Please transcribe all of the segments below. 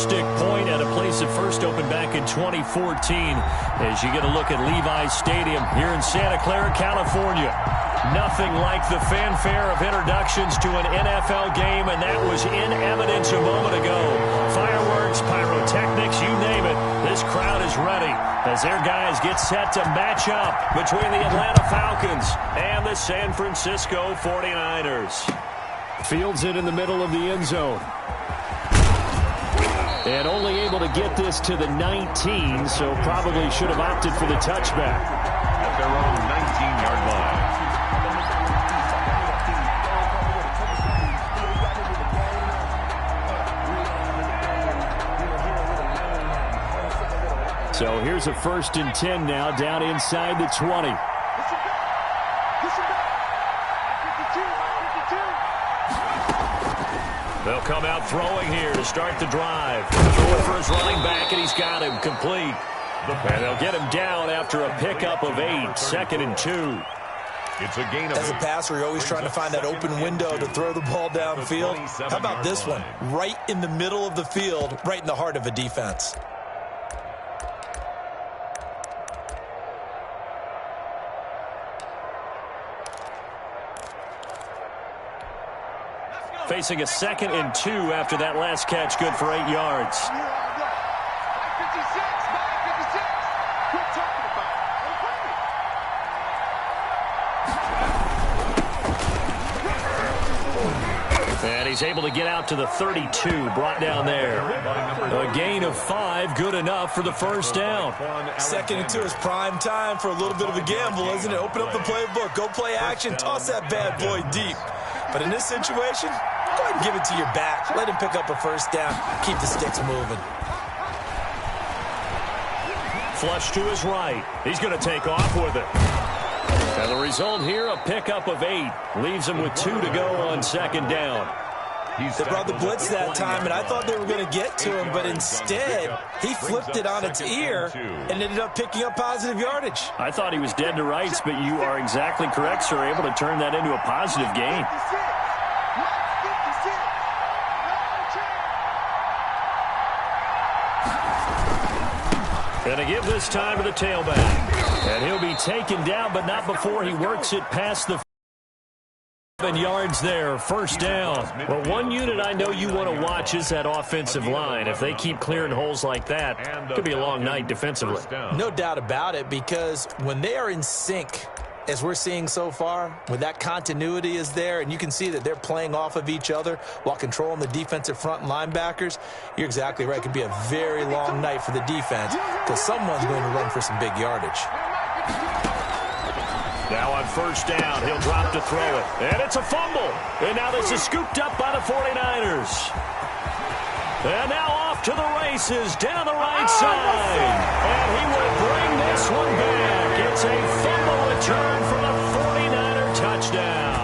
stick point at a place that first opened back in 2014 as you get a look at Levi's Stadium here in Santa Clara, California. Nothing like the fanfare of introductions to an NFL game, and that was in evidence a moment ago. Fireworks, pyrotechnics, you name it. This crowd is ready as their guys get set to match up between the Atlanta Falcons and the San Francisco 49ers. Fields it in the middle of the end zone. And only able to get this to the 19, so probably should have opted for the touchback. At their own 19-yard line. So here's a 1st and 10 now, down inside the 20. They'll come out throwing here to start the drive. Throwing for his running back, and he's got him complete. And they'll get him down after a pickup of 8, 2nd and 2. It's a gain of As a passer, you're always trying to find that open window to throw the ball downfield. How about this one? Right in the middle of the field, right in the heart of a defense. Facing a 2nd and 2 after that last catch, good for 8 yards. And he's able to get out to the 32, brought down there. A gain of 5, good enough for the 1st down. 2nd and 2 is prime time for a little bit of a gamble, isn't it? Open up the playbook, go play action, toss that bad boy deep. But in this situation, go ahead and give it to your back. Let him pick up a 1st down. Keep the sticks moving. Flush to his right. He's going to take off with it. And the result here, a pickup of 8. Leaves him with 2 to go on 2nd down. They brought the blitz that time, and I thought they were going to get to him, but instead, he flipped it on its ear and ended up picking up positive yardage. I thought he was dead to rights, but you are exactly correct, sir. Able to turn that into a positive gain. Going to give this time to the tailback. And he'll be taken down, but not before he works it past the 7 yards there, 1st down. Well, one unit I know you want to watch is that offensive line. If they keep clearing holes like that, it could be a long night defensively. No doubt about it, because when they are in sync, as we're seeing so far, when that continuity is there and you can see that they're playing off of each other while controlling the defensive front and linebackers, you're exactly right. It could be a very long night for the defense because someone's going to run for some big yardage. Now on 1st down, he'll drop to throw it. And it's a fumble. And now this is scooped up by the 49ers. And now off to the races down the right side. And he will bring this one back. It's a fumble return for the 49er touchdown.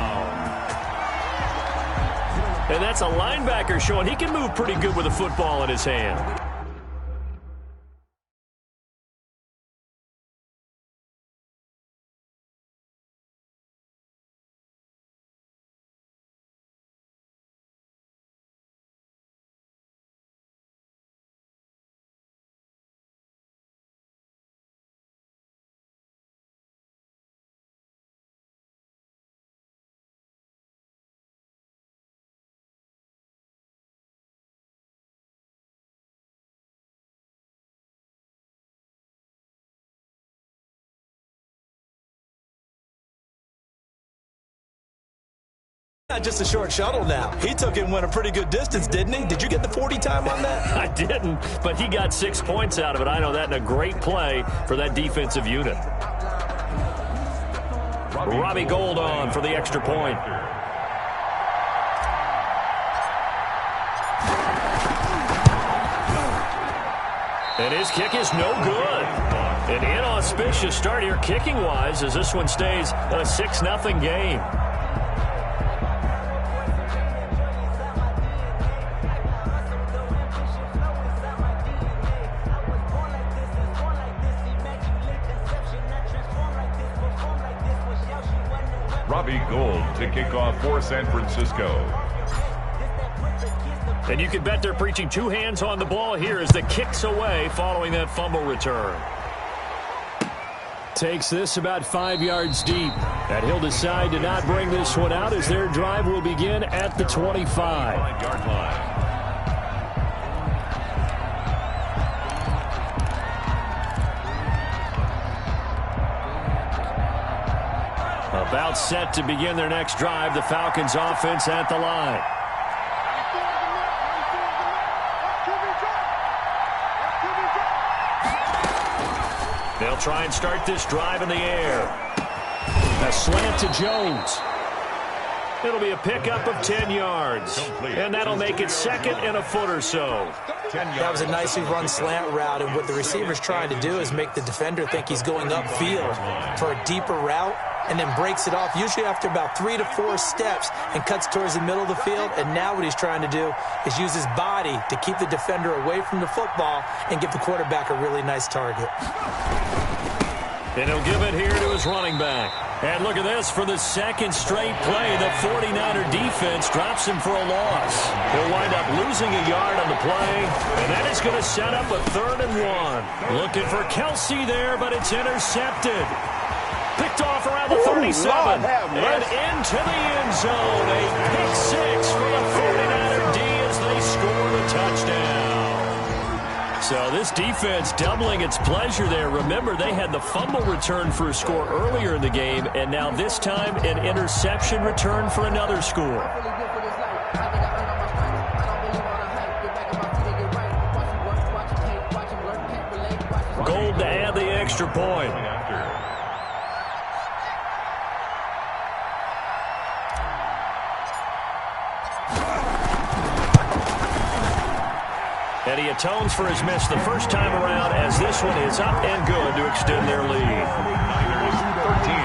And that's a linebacker showing he can move pretty good with a football in his hand. Not just a short shuttle now. He took it and went a pretty good distance, didn't he? Did you get the 40 time on that? I didn't, but he got 6 points out of it. I know that, and a great play for that defensive unit. Robbie Gould on for the extra point. And his kick is no good. An inauspicious start here kicking-wise as this one stays a 6-0 game. Robbie Gould to kick off for San Francisco. And you can bet they're preaching two hands on the ball here as the kick's away following that fumble return. Takes this about 5 yards deep. And he'll decide to not bring this one out as their drive will begin at the 25. 5-yard line. About set to begin their next drive. The Falcons offense at the line. They'll try and start this drive in the air. A slant to Jones. It'll be a pickup of 10 yards. And that'll make it second and a foot or so. That was a nicely run slant route, and what the receiver's trying to do is make the defender think he's going upfield for a deeper route, and then breaks it off, usually after about 3 to 4 steps, and cuts towards the middle of the field. And now what he's trying to do is use his body to keep the defender away from the football and give the quarterback a really nice target. And he'll give it here to his running back. And look at this for the second straight play. The 49er defense drops him for a loss. He'll wind up losing a yard on the play, and that is going to set up a 3rd and 1. Looking for Kelsey there, but it's intercepted. Picked off around the 37 and into the end zone. A pick 6 for the 49er D as they score the touchdown. So this defense doubling its pleasure there. Remember, they had the fumble return for a score earlier in the game, and now this time an interception return for another score. Gold to add the extra point. And he atones for his miss the first time around as this one is up and good to extend their lead. Niners 13.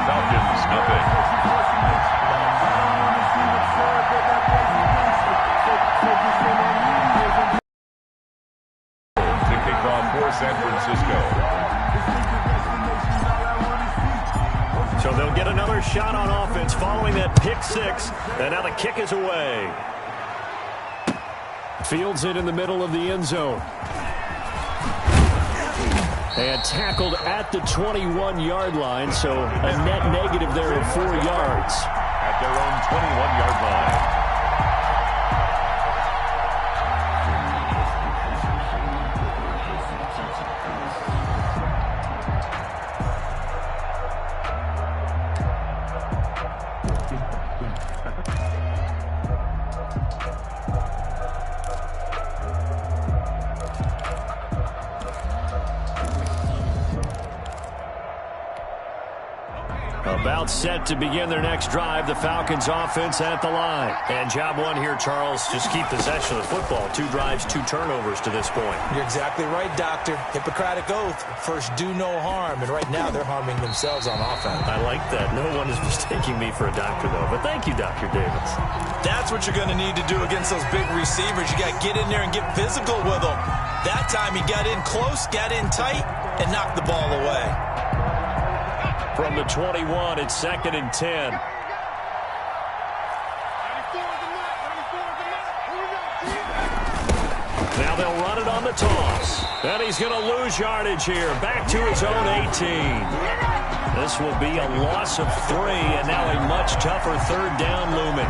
Falcons nothing. To kick off for San Francisco. So they'll get another shot on offense following that pick 6. And now the kick is away. Fields it in the middle of the end zone. And tackled at the 21-yard line, so a net negative there of 4 yards. At their own 21-yard line. About set to begin their next drive. The Falcons offense at the line. And job one here, Charles, just keep possession of the football. 2 drives, 2 turnovers to this point. You're exactly right, Doctor. Hippocratic oath. First, do no harm. And right now, they're harming themselves on offense. I like that. No one is mistaking me for a doctor, though. But thank you, Dr. Davis. That's what you're going to need to do against those big receivers. You got to get in there and get physical with them. That time, he got in close, got in tight, and knocked the ball away. From the 21, it's 2nd and 10. Now they'll run it on the toss. And he's going to lose yardage here. Back to his own 18. This will be a loss of 3, and now a much tougher 3rd down looming.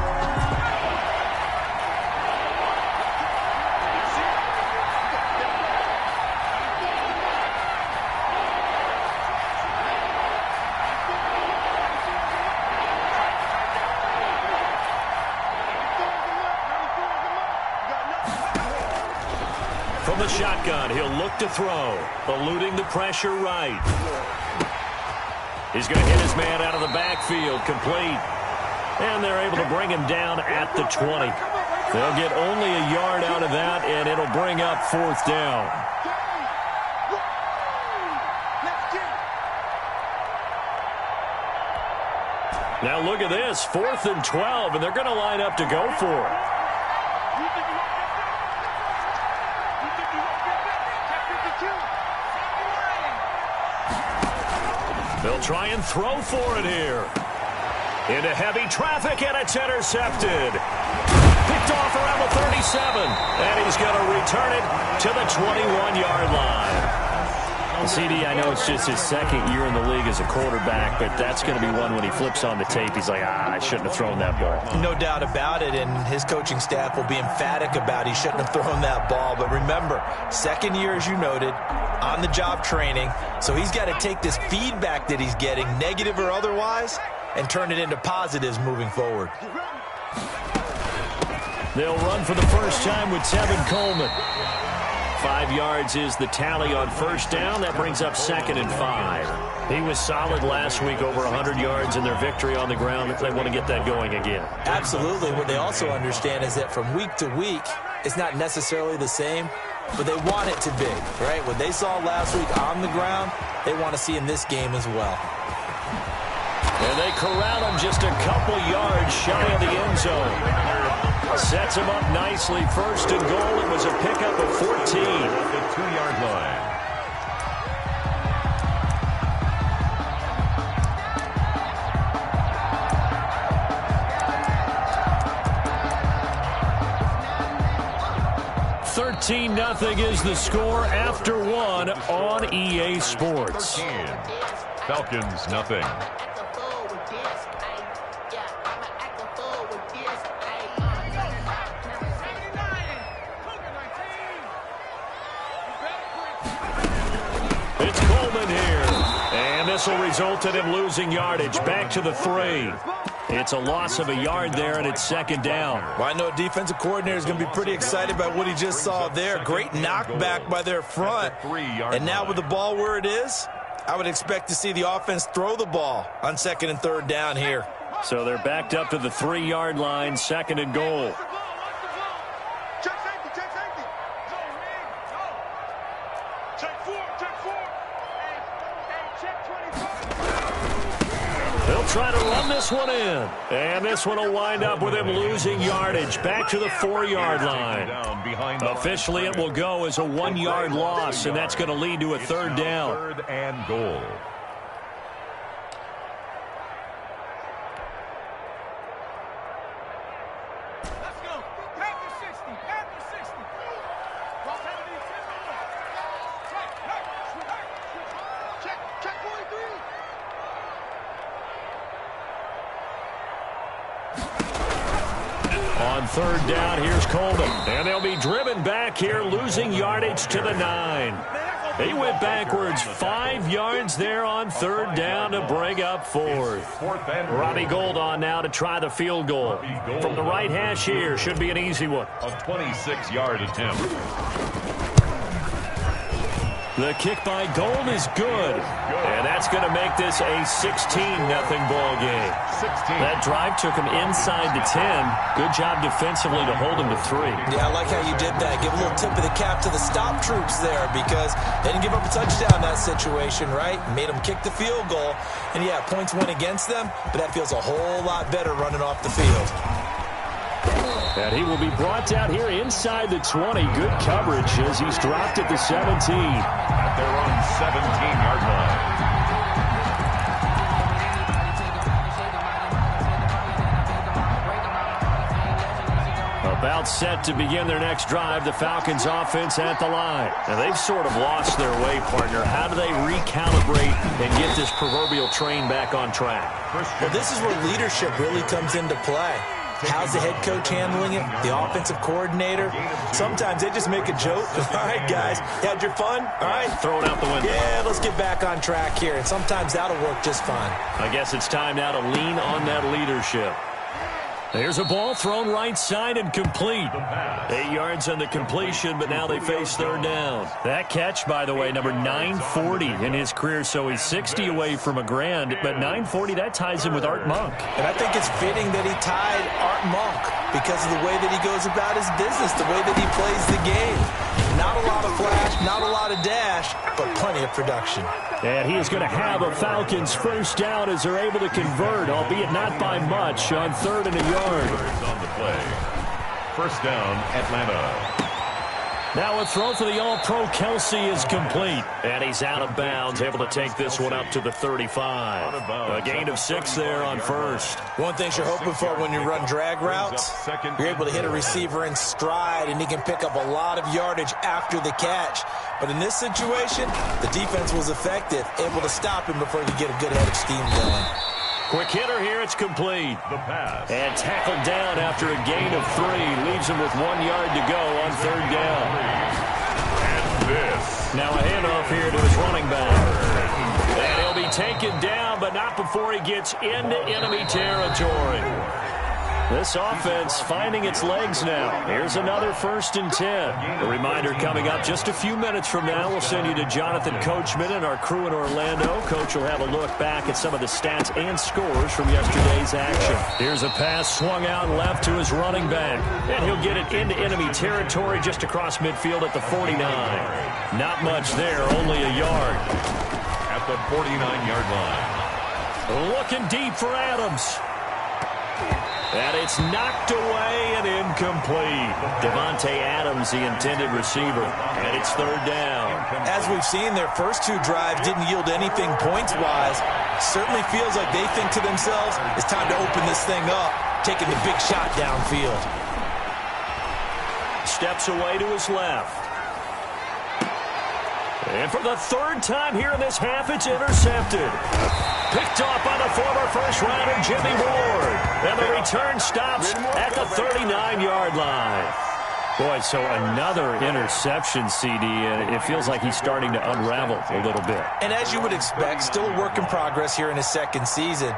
From the shotgun, he'll look to throw, eluding the pressure right. He's going to hit his man out of the backfield, complete. And they're able to bring him down at the 20. They'll get only a yard out of that, and it'll bring up 4th down. Now look at this, 4th and 12, and they're going to line up to go for it. They'll try and throw for it here. Into heavy traffic, and it's intercepted. Picked off around the and he's going to return it to the 21-yard line. CD, I know it's just his second year in the league as a quarterback, but that's going to be one when he flips on the tape, he's like, I shouldn't have thrown that ball. No doubt about it, and his coaching staff will be emphatic about he shouldn't have thrown that ball. But remember, second year, as you noted, on-the-job training, so he's got to take this feedback that he's getting, negative or otherwise, and turn it into positives moving forward. They'll run for the first time with Tevin Coleman. 5 yards is the tally on first down. That brings up 2nd and 5. He was solid last week, over 100 yards in their victory on the ground. They want to get that going again. Absolutely. What they also understand is that from week to week, it's not necessarily the same, but they want it to be, right? What they saw last week on the ground, they want to see in this game as well. And they corral him just a couple yards shy of the end zone. Sets him up nicely. 1st and goal. It was a pickup of 14. At the 2-yard line. Nothing is the score after 1 on EA Sports. Falcons, nothing. It's Coleman here. And this will result in him losing yardage. Back to the 3. It's a loss of a yard there, and it's 2nd down. Well, I know a defensive coordinator is going to be pretty excited about what he just saw there. Great knockback by their front. And now with the ball where it is, I would expect to see the offense throw the ball on 2nd and 3rd down here. So they're backed up to the 3-yard line, 2nd and goal. They'll try to run this one in. And this one will wind up with him losing yardage. Back to the 4-yard line. Officially, it will go as a 1-yard loss, and that's going to lead to a 3rd down. 3rd and goal. On 3rd down, here's Coleman. And they'll be driven back here, losing yardage to the 9. He went backwards 5 yards there on 3rd down to bring up 4th. Robbie Gould on now to try the field goal. From the right hash here, should be an easy one. A 26-yard attempt. The kick by Gould is good. And that's going to make this a 16-0 ball game. 16. That drive took him inside the 10. Good job defensively to hold him to 3. Yeah, I like how you did that. Give a little tip of the cap to the stop troops there because they didn't give up a touchdown in that situation, right? Made them kick the field goal. And, yeah, points went against them, but that feels a whole lot better running off the field. And he will be brought down here inside the 20. Good coverage as he's dropped at the 17. At their own 17-yard line. About set to begin their next drive, the Falcons offense at the line. And they've sort of lost their way, partner. How do they recalibrate and get this proverbial train back on track? Well, this is where leadership really comes into play. How's the head coach handling it? The offensive coordinator? Sometimes they just make a joke. All right, guys, had your fun? All right. Throw it out the window. Yeah, let's get back on track here. And sometimes that'll work just fine. I guess it's time now to lean on that leadership. There's a ball thrown right side and complete. 8 yards on the completion, but now they face 3rd down. That catch, by the way, number 940 in his career, so he's 60 away from a grand, but 940, that ties him with Art Monk. And I think it's fitting that he tied Art Monk because of the way that he goes about his business, the way that he plays the game. Not a lot of flash, not a lot of dash, but plenty of production. And he is going to have a Falcons first down as they're able to convert, albeit not by much, on 3rd and a yard. On the play. First down, Atlanta. Now a throw for the All-Pro Kelsey is complete. And he's out of bounds, able to take this one up to the 35. A gain of 6 there on first. One thing you're hoping for when you run drag routes, you're able to hit a receiver in stride, and he can pick up a lot of yardage after the catch. But in this situation, the defense was effective, able to stop him before he could get a good head of steam going. Quick hitter here, it's complete. The pass. And tackled down after a gain of 3. Leaves him with 1 yard to go on 3rd down. And this. Now a handoff here to his running back. And he'll be taken down, but not before he gets into enemy territory. This offense finding its legs now. Here's another 1st and 10. A reminder coming up just a few minutes from now. We'll send you to Jonathan Coachman and our crew in Orlando. Coach will have a look back at some of the stats and scores from yesterday's action. Here's a pass swung out left to his running back. And he'll get it into enemy territory just across midfield at the 49. Not much there, only a yard. At the 49-yard line. Looking deep for Adams. And it's knocked away and incomplete. Devontae Adams, the intended receiver. And it's 3rd down. As we've seen, their first 2 drives didn't yield anything points-wise. Certainly feels like they think to themselves, it's time to open this thing up, taking the big shot downfield. Steps away to his left. And for the 3rd time here in this half, it's intercepted. Picked off by the former first-rounder Jimmy Ward. And the return stops at the 39-yard line. Boy, so another interception, CD, and it feels like he's starting to unravel a little bit. And as you would expect, still a work in progress here in his 2nd season.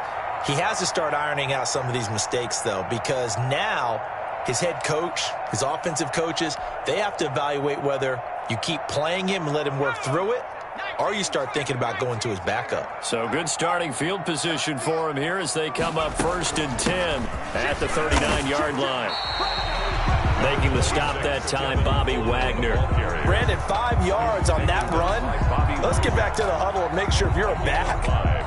He has to start ironing out some of these mistakes, though, because now his head coach, his offensive coaches, they have to evaluate whether you keep playing him and let him work through it, or you start thinking about going to his backup. So good starting field position for him here as they come up 1st and 10 at the 39-yard line. Making the stop that time, Bobby Wagner. Brandon, 5 yards on that run. Let's get back to the huddle and make sure if you're a back,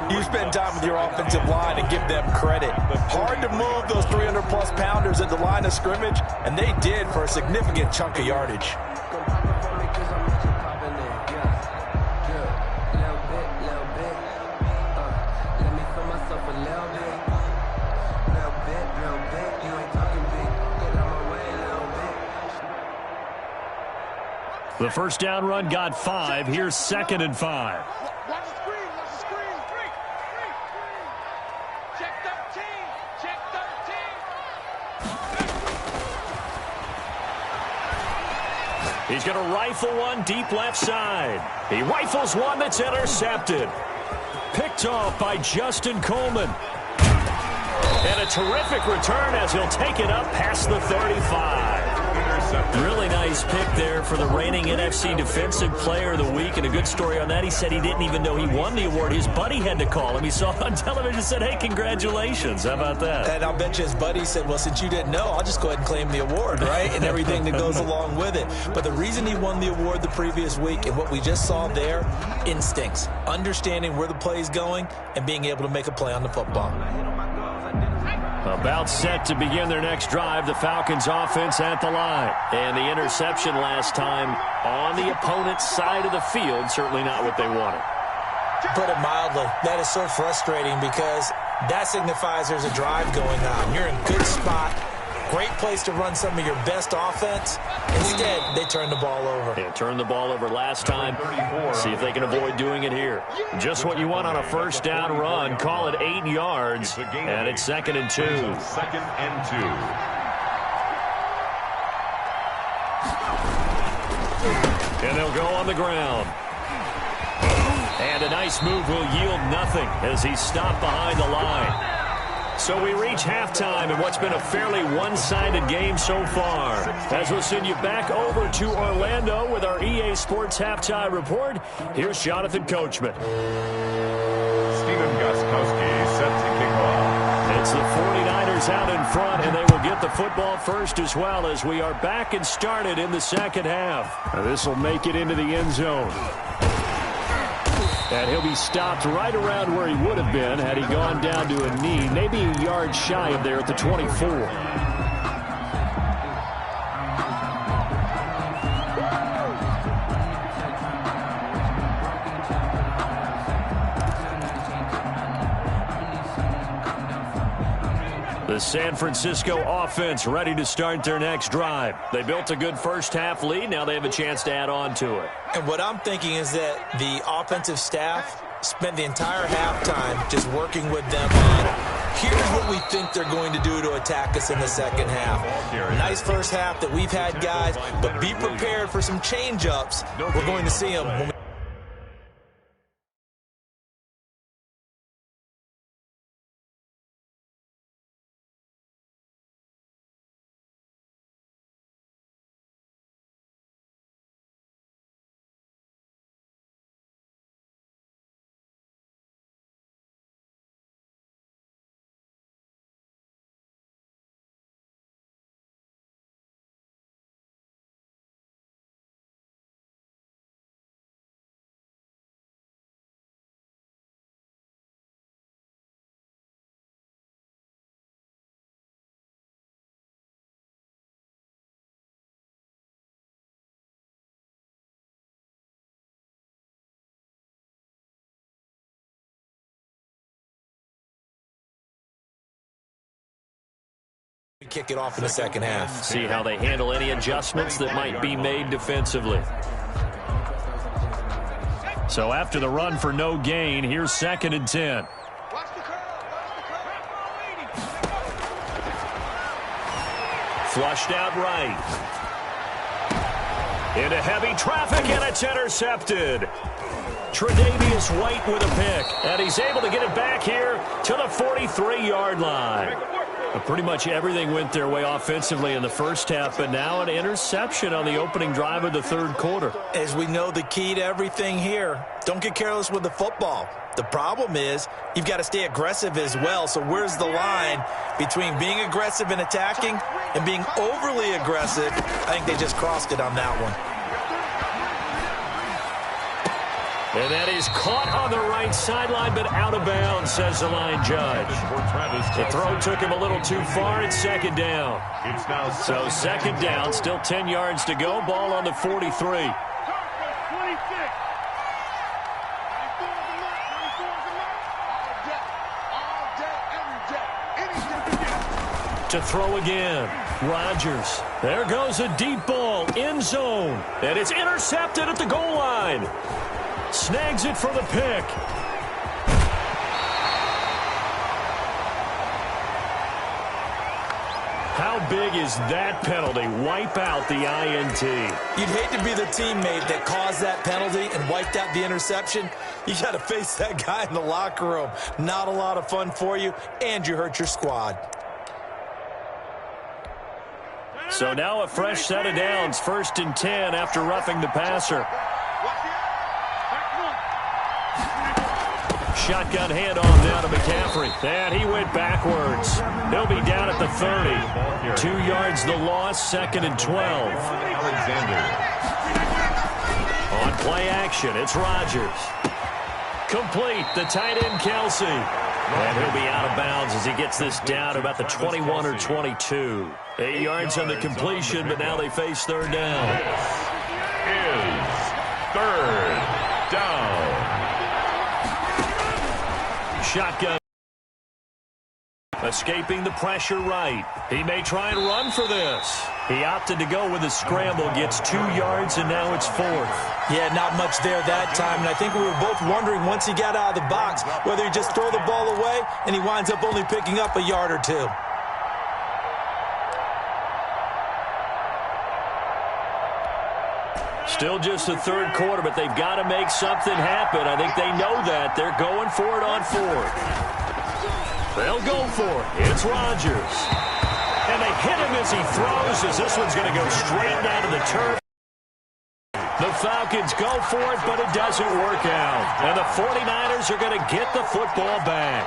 you spend time with your offensive line and give them credit. Hard to move those 300-plus pounders at the line of scrimmage, and they did for a significant chunk of yardage. The 1st down run got 5. Here's 2nd and 5. Watch the screen. Screen. Check 13. Check 13. He's going to rifle one deep left side. He rifles one that's intercepted. Picked off by Justin Coleman. And a terrific return as he'll take it up past the 35. Really nice pick there for the reigning NFC Defensive Player of the Week. And a good story on that, he said he didn't even know he won the award. His buddy had to call him. He saw it on television and said, hey, congratulations. How about that? And I'll bet you his buddy said, well, since you didn't know, I'll just go ahead and claim the award, right? And everything that goes along with it. But the reason he won the award the previous week and what we just saw there, instincts, understanding where the play is going and being able to make a play on the football. About set to begin their next drive, the Falcons offense at the line. And the interception last time on the opponent's side of the field, certainly not what they wanted. Put it mildly, that is so frustrating because that signifies there's a drive going on. You're in a good spot, great place to run some of your best offense. Instead, they turn the ball over. Yeah, turned the ball over last time. See if they can avoid doing it here. Just what you want on a 1st down run. Call it 8 yards, and it's 2nd and 2. 2nd and 2. And they'll go on the ground. And a nice move will yield nothing as he's stopped behind the line. So we reach halftime in what's been a fairly one-sided game so far. As we'll send you back over to Orlando with our EA Sports Halftime Report, here's Jonathan Coachman. Steven Gostkowski set to kick off. It's the 49ers out in front, and they will get the football first as well as we are back and started in the 2nd half. This will make it into the end zone. And he'll be stopped right around where he would have been had he gone down to a knee, maybe a yard shy of there at the 24. The San Francisco offense ready to start their next drive. They built a good first-half lead. Now they have a chance to add on to it. And what I'm thinking is that the offensive staff spent the entire halftime just working with them on, here's what we think they're going to do to attack us in the second half. Nice first half that we've had, guys, but be prepared for some change-ups. We're going to see them when we kick it off in the second half. See how they handle any adjustments that might be made defensively. So after the run for no gain, here's 2nd and 10. Flushed out right. Into heavy traffic, and it's intercepted. Tre'Davious White with a pick, and he's able to get it back here to the 43-yard line. But pretty much everything went their way offensively in the first half, but now an interception on the opening drive of the third quarter. As we know, the key to everything here, don't get careless with the football. The problem is you've got to stay aggressive as well. So where's the line between being aggressive and attacking and being overly aggressive? I think they just crossed it on that one. And that is caught on the right sideline, but out of bounds, says the line judge. The throw took him a little too far. It's 2nd down. So 2nd down, still 10 yards to go. Ball on the 43. To throw again. Rodgers. There goes a deep ball. End zone. And it's intercepted at the goal line. Snags it for the pick. How big is that penalty? Wipe out the INT. You'd hate to be the teammate that caused that penalty and wiped out the interception. You got to face that guy in the locker room. Not a lot of fun for you, and you hurt your squad. So now a fresh set of downs. 1st and 10 after roughing the passer. Shotgun handoff down to McCaffrey. And he went backwards. He'll be down at the 30. 2 yards the loss, 2nd and 12. Alexander. On play action, it's Rodgers. Complete, the tight end Kelsey. And he'll be out of bounds as he gets this down about the 21 or 22. 8 yards on the completion, but now they face 3rd down. Is 3rd down. Shotgun. Escaping the pressure right. He may try and run for this. He opted to go with a scramble, gets 2 yards, and now it's 4th. Yeah, not much there that time, and I think we were both wondering once he got out of the box whether he just throw the ball away, and he winds up only picking up a yard or 2. Still just the third quarter, but they've got to make something happen. I think they know that. They're going for it on 4th. They'll go for it. It's Rodgers. And they hit him as he throws, as this one's going to go straight down to the turf. The Falcons go for it, but it doesn't work out. And the 49ers are going to get the football back.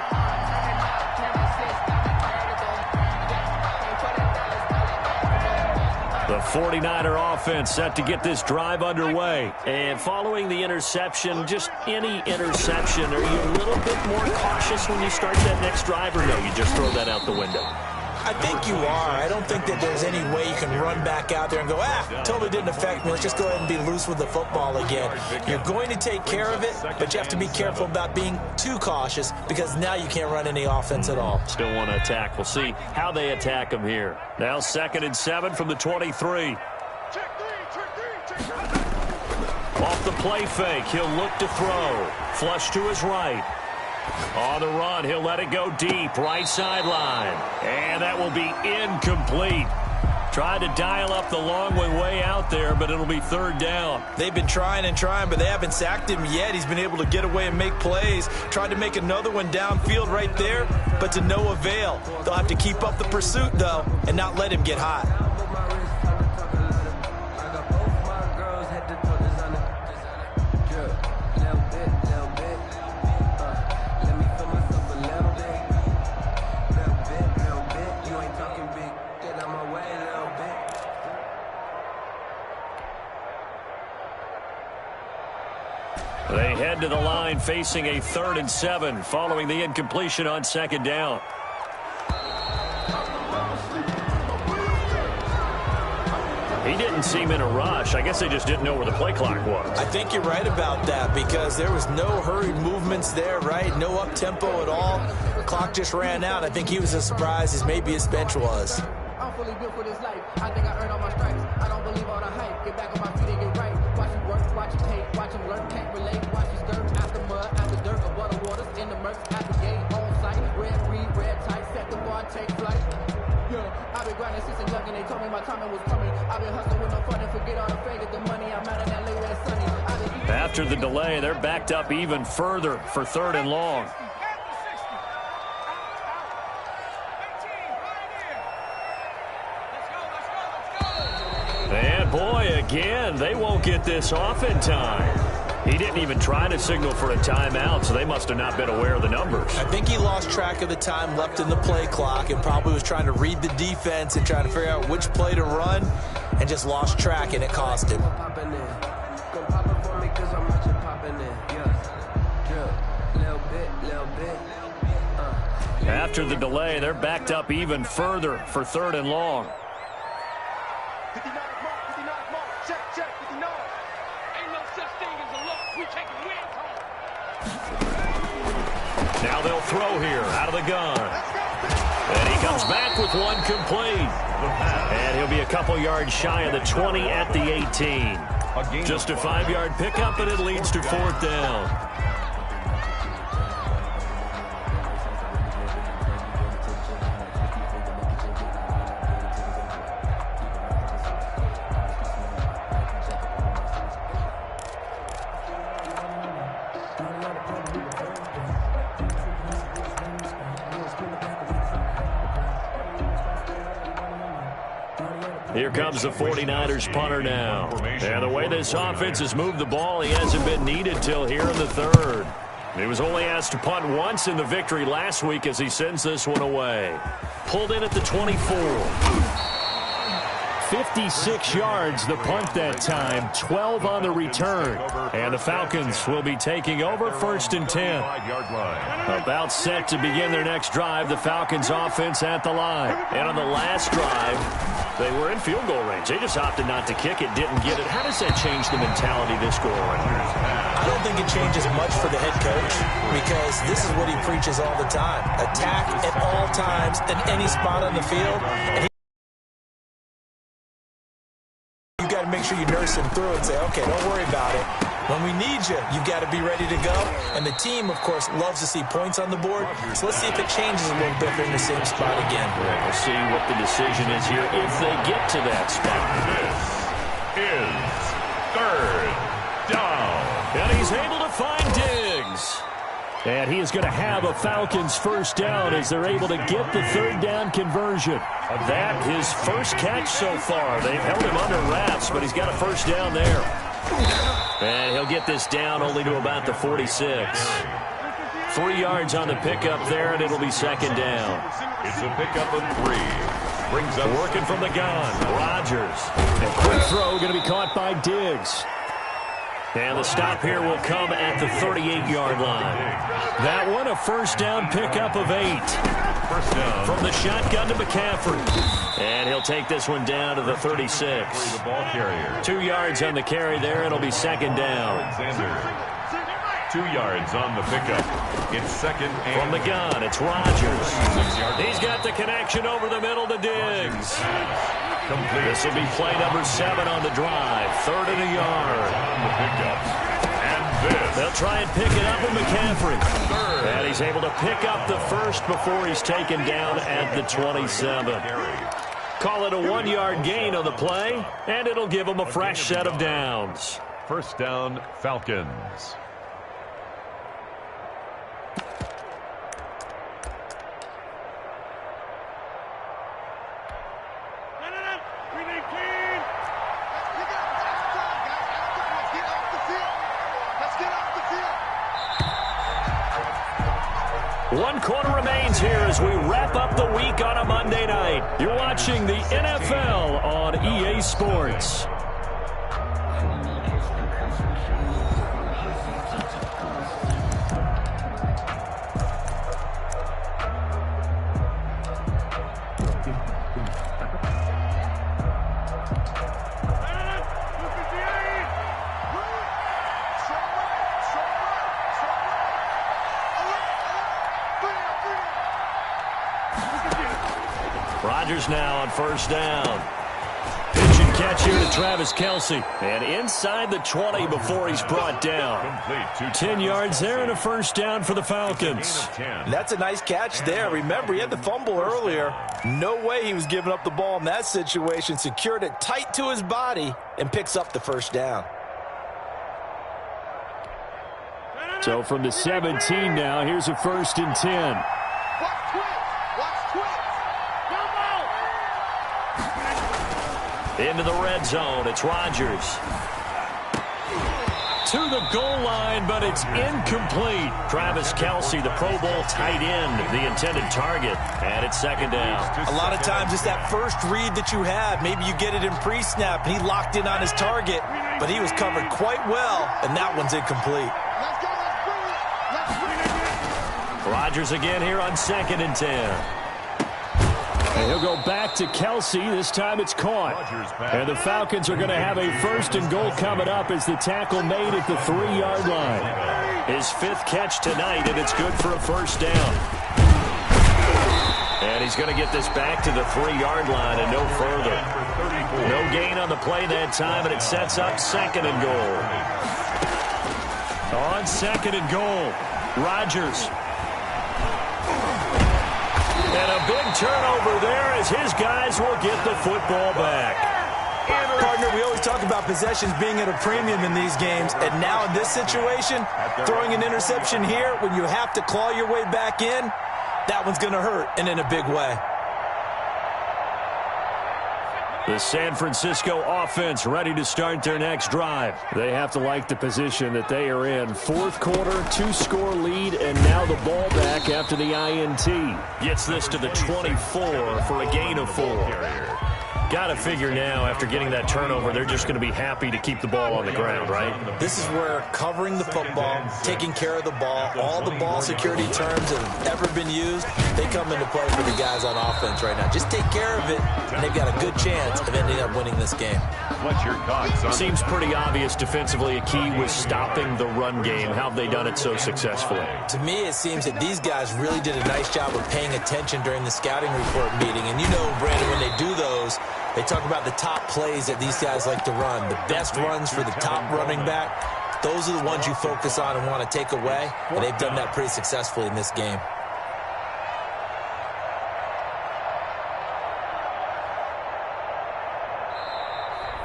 The 49er offense set to get this drive underway. And following the interception, just any interception, are you a little bit more cautious when you start that next drive, or no, you just throw that out the window? I think you are. I don't think that there's any way you can run back out there and go, totally didn't affect me. Let's just go ahead and be loose with the football again. You're going to take care of it, but you have to be careful about being too cautious because now you can't run any offense at all. Still want to attack. We'll see how they attack him here. Now 2nd and 7 from the 23. Off the play fake, he'll look to throw. Flush to his right. On the run, he'll let it go deep, right sideline. And that will be incomplete. Tried to dial up the long way out there, but it'll be 3rd down. They've been trying and trying, but they haven't sacked him yet. He's been able to get away and make plays. Tried to make another one downfield right there, but to no avail. They'll have to keep up the pursuit, though, and not let him get hot. They head to the line facing a 3rd and 7 following the incompletion on 2nd down. He didn't seem in a rush. I guess they just didn't know where the play clock was. I think you're right about that because there was no hurried movements there, right? No up-tempo at all. The clock just ran out. I think he was as surprised as maybe his bench was. I'm fully built for this life. I think I earned all my stripes. I don't believe all the hype. Get back on my feet and get right. Watch him work, watch him hate, watch him learn, can't relate. Watch his dirt, after mud, after dirt, above the waters, in the murks, at the gate, on sight. Red, read, red, tight, set the bar, take flight. Yeah, I've been grinding since a youngin'. They told me my timing was coming. I've been hustling with no fun and forget all the fake of the money. I'm out in LA where it's sunny. After the delay, they're backed up even further for 3rd and long. And boy, again, they won't get this off in time. He didn't even try to signal for a timeout, so they must have not been aware of the numbers. I think he lost track of the time left in the play clock and probably was trying to read the defense and trying to figure out which play to run and just lost track, and it cost him. After the delay, they're backed up even further for 3rd and long. 59 mark, check, 59. Ain't no such thing as a loss. We taking wins home. Now they'll throw here out of the gun. And he comes back with one complete. And he'll be a couple yards shy of the 20 at the 18. Just a 5-yard pickup, and it leads to 4th down. Here comes the 49ers punter now. And the way this offense has moved the ball, he hasn't been needed till here in the 3rd. He was only asked to punt once in the victory last week as he sends this one away. Pulled in at the 24. 56 yards the punt that time, 12 on the return. And the Falcons will be taking over 1st and 10. About set to begin their next drive, the Falcons offense at the line. And on the last drive, they were in field goal range. They just opted not to kick it, didn't get it. How does that change the mentality this go around? I don't think it changes much for the head coach because this is what he preaches all the time. Attack at all times in any spot on the field. And you got to make sure you nurse him through and say, okay, don't worry about it. When we need you, you've got to be ready to go. And the team, of course, loves to see points on the board. So let's see if it changes a little bit if they're in the same spot again. We'll see what the decision is here if they get to that spot. This is 3rd down. And he's able to find Diggs. And he is going to have a Falcons 1st down as they're able to get the 3rd down conversion. That his first catch so far. They've held him under wraps, but he's got a 1st down there. And he'll get this down only to about the 46. 3 yards on the pickup there, and it'll be 2nd down. It's a pickup of 3. Brings up working from the gun. Rodgers. And quick throw going to be caught by Diggs. And the stop here will come at the 38-yard line. That one a 1st down pickup of 8. First down. From the shotgun to McCaffrey. And he'll take this one down to the 36. The ball carrier. 2 yards on the carry there. It'll be second down. Alexander. 2 yards on the pickup. It's second and From the gun, it's Rodgers. 6 yards. He's got the connection over the middle to Diggs. Complete. This will be play number 7 on the drive. 3rd and a yard. On the pickup. And this. They'll try and pick it up with McCaffrey. Third. And he's able to pick up the first before he's taken down at the 27. Call it a 1-yard gain on the play, and it'll give him a fresh set of downs. First down, Falcons. One quarter remains here as we wrap up the week on a Monday night. You're watching the NFL on EA Sports. Rodgers now on first down. Pitch and catch here to Travis Kelce. And inside the 20 before he's brought down. 10 yards there and a first down for the Falcons. That's a nice catch there. Remember, he had the fumble earlier. No way he was giving up the ball in that situation. Secured it tight to his body and picks up the first down. So from the 17 now, here's a 1st and 10. Into the red zone, it's Rodgers. To the goal line, but it's incomplete. Travis Kelce, the Pro Bowl tight end, the intended target, and it's second down. A lot of times it's that first read that you have. Maybe you get it in pre-snap. He locked in on his target, but he was covered quite well, and that one's incomplete. Rodgers again here on 2nd and 10. And he'll go back to Kelce. This time it's caught. And the Falcons are going to have a 1st and goal coming up as the tackle made at the 3-yard line. His 5th catch tonight, and it's good for a first down. And he's going to get this back to the 3-yard line and no further. No gain on the play that time, and it sets up 2nd and goal. On 2nd and goal, Rodgers. And a big turnover there as his guys will get the football back. Partner, we always talk about possessions being at a premium in these games. And now in this situation, throwing an interception here when you have to claw your way back in, that one's going to hurt, and in a big way. The San Francisco offense ready to start their next drive. They have to like the position that they are in. 4th quarter, 2-score lead, and now the ball back after the INT. Gets this to the 24 for a gain of 4. Got to figure now, after getting that turnover, they're just going to be happy to keep the ball on the ground, right? This is where covering the football, taking care of the ball, all the ball security terms that have ever been used, they come into play for the guys on offense right now. Just take care of it, and they've got a good chance of ending up winning this game. Seems pretty obvious defensively a key was stopping the run game. How have they done it so successfully? To me, it seems that these guys really did a nice job of paying attention during the scouting report meeting. And you know, Brandon, when they do those, they talk about the top plays that these guys like to run, the best runs for the top running back. Those are the ones you focus on and want to take away, and they've done that pretty successfully in this game.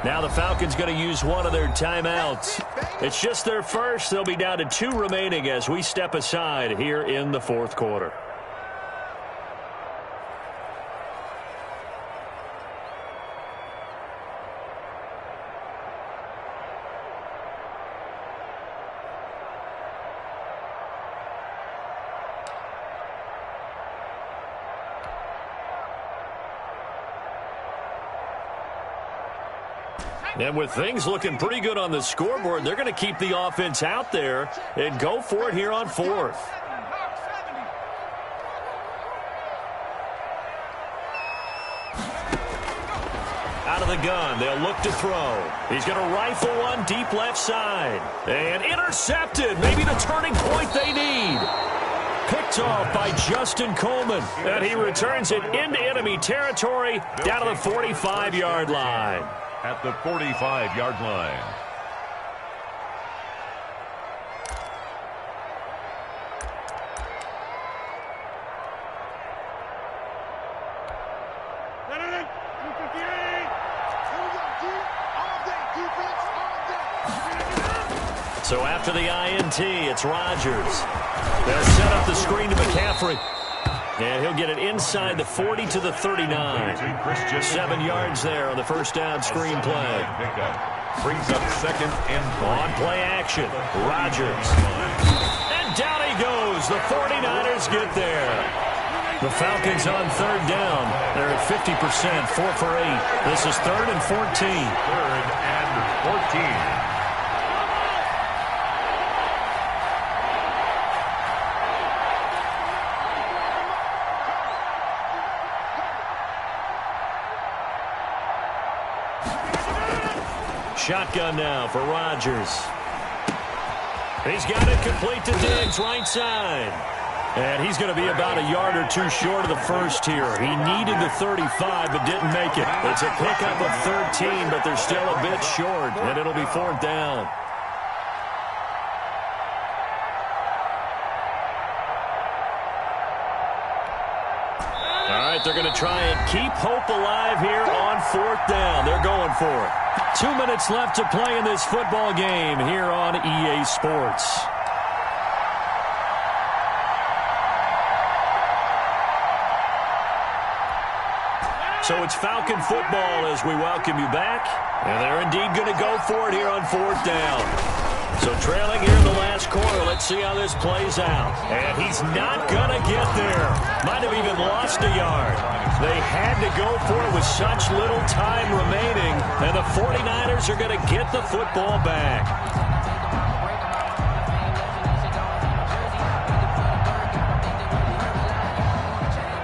Now the Falcons going to use one of their timeouts. It's just their first. They'll be down to 2 remaining as we step aside here in the 4th quarter. And with things looking pretty good on the scoreboard, they're going to keep the offense out there and go for it here on 4th. the gun. They'll look to throw. He's going to rifle one deep left side. And intercepted. Maybe the turning point they need. Picked off by Justin Coleman. And he returns it into enemy territory down to the 45-yard line. At the 45-yard line. So after the INT, it's Rodgers. They'll set up the screen to McCaffrey. And he'll get it inside the 40 to the 39. 7 yards there on the first down screen play. Brings up second and on play action, Rodgers. And down he goes. The 49ers get there. The Falcons on third down. They're at 50%, 4 for 8. This is 3rd and 14. 3rd and 14. Shotgun now for Rodgers. He's got it complete to Diggs, right side. And he's going to be about a yard or two short of the first here. He needed the 35 but didn't make it. It's a pickup of 13, but they're still a bit short, and it'll be 4th down. All right, they're going to try and keep hope alive here on 4th down. They're going for it. 2 minutes left to play in this football game here on EA Sports. So it's Falcon football as we welcome you back. And they're indeed going to go for it here on 4th down. So trailing here in the last quarter. Let's see how this plays out. And he's not going to get there. Might have even lost a yard. They had to go for it with such little time remaining. And the 49ers are going to get the football back.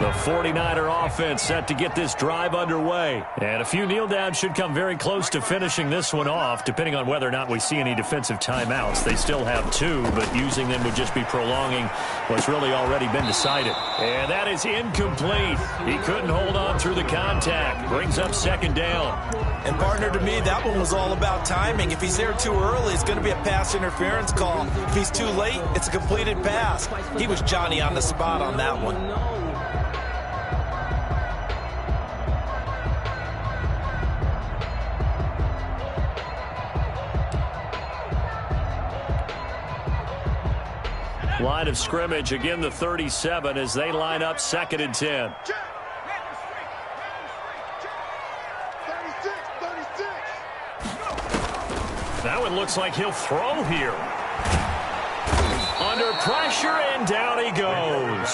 The 49er offense set to get this drive underway. And a few kneel downs should come very close to finishing this one off, depending on whether or not we see any defensive timeouts. They still have 2, but using them would just be prolonging what's really already been decided. And that is incomplete. He couldn't hold on through the contact. Brings up 2nd down. And, partner, to me, that one was all about timing. If he's there too early, it's going to be a pass interference call. If he's too late, it's a completed pass. He was Johnny on the spot on that one. Line of scrimmage, again the 37 as they line up 2nd and 10. That one looks like he'll throw here. Under pressure, and down he goes.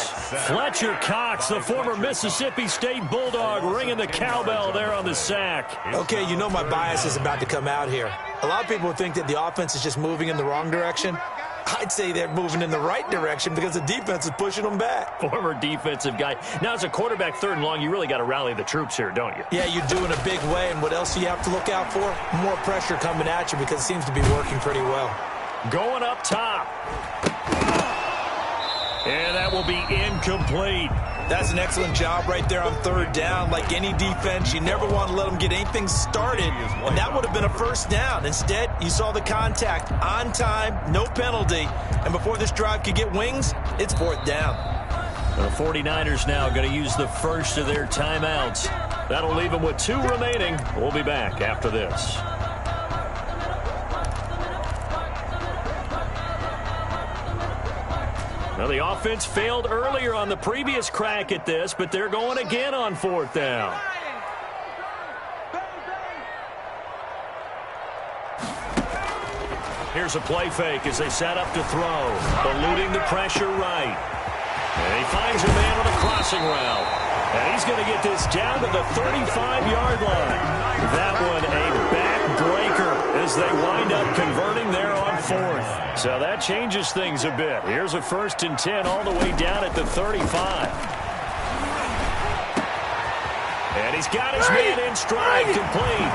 Fletcher Cox, the former Mississippi State Bulldog, ringing the cowbell there on the sack. Okay, you know my bias is about to come out here. A lot of people think that the offense is just moving in the wrong direction. I'd say they're moving in the right direction because the defense is pushing them back. Former defensive guy. Now, as a quarterback 3rd and long, you really got to rally the troops here, don't you? Yeah, you do in a big way. And what else do you have to look out for? More pressure coming at you because it seems to be working pretty well. Going up top. And that will be incomplete. That's an excellent job right there on 3rd down. Like any defense, you never want to let them get anything started, and that would have been a 1st down. Instead, you saw the contact on time, no penalty, and before this drive could get wings, it's 4th down. The 49ers now going to use the first of their timeouts. That'll leave them with 2 remaining. We'll be back after this. Now, the offense failed earlier on the previous crack at this, but they're going again on 4th down. Here's a play fake as they set up to throw. Eluding the pressure right. And he finds a man on a crossing route. And he's going to get this down to the 35-yard line. That one a backbreaker as they wind up converting there on 4th. So that changes things a bit. Here's a 1st and 10 all the way down at the 35. And he's got his man in stride, complete.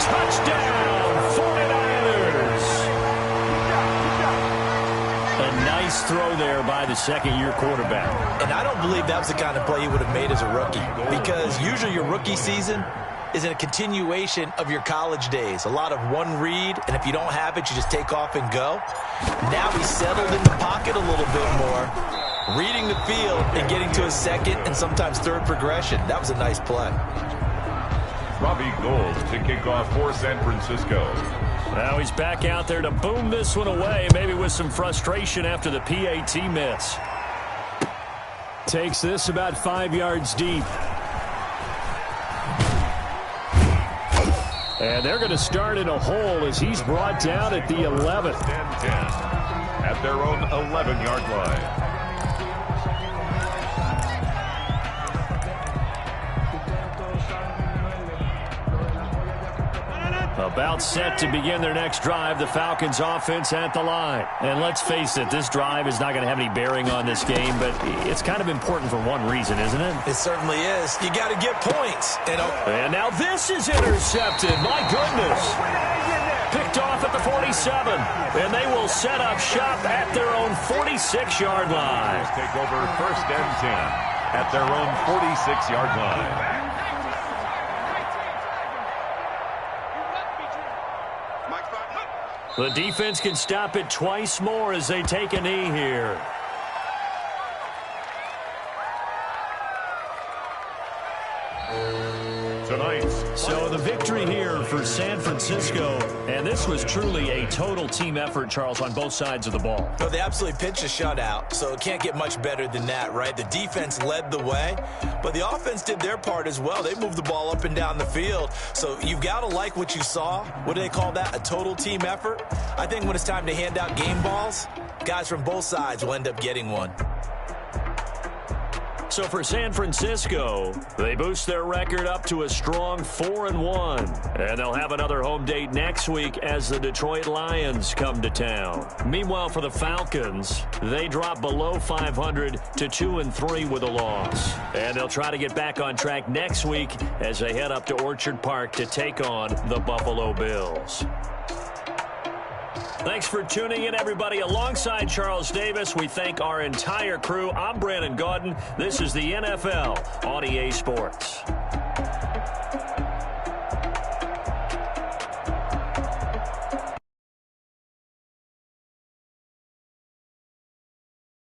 Touchdown, 49ers. A nice throw there by the second-year quarterback. And I don't believe that was the kind of play he would have made as a rookie, because usually your rookie season is a continuation of your college days. A lot of one read, and if you don't have it, you just take off and go. Now he's settled in the pocket a little bit more, reading the field and getting to his second and sometimes third progression. That was a nice play. Robbie Gould to kick off for San Francisco. Now he's back out there to boom this one away, maybe with some frustration after the PAT miss. Takes this about 5 yards deep. And they're going to start in a hole as he's brought down at the 11th. 10-10 at their own 11-yard line. About set to begin their next drive, the Falcons offense at the line. And let's face it, this drive is not going to have any bearing on this game, but it's kind of important for one reason, isn't it? It certainly is. You got to get points. And now this is intercepted. My goodness. Picked off at the 47. And they will set up shop at their own 46-yard line. Take over 1st and 10 at their own 46-yard line. The defense can stop it twice more as they take a knee here. So the victory here for San Francisco, and this was truly a total team effort, Charles, on both sides of the ball. No, they absolutely pitched a shutout, so it can't get much better than that, right? The defense led the way, but the offense did their part as well. They moved the ball up and down the field, so you've got to like what you saw. What do they call that? A total team effort? I think when it's time to hand out game balls, guys from both sides will end up getting one. So for San Francisco, they boost their record up to a strong 4-1. And they'll have another home date next week as the Detroit Lions come to town. Meanwhile, for the Falcons, they drop below 500 to 2-3 with a loss. And they'll try to get back on track next week as they head up to Orchard Park to take on the Buffalo Bills. Thanks for tuning in, everybody. Alongside Charles Davis, we thank our entire crew. I'm Brandon Gaudin. This is the NFL on EA Sports.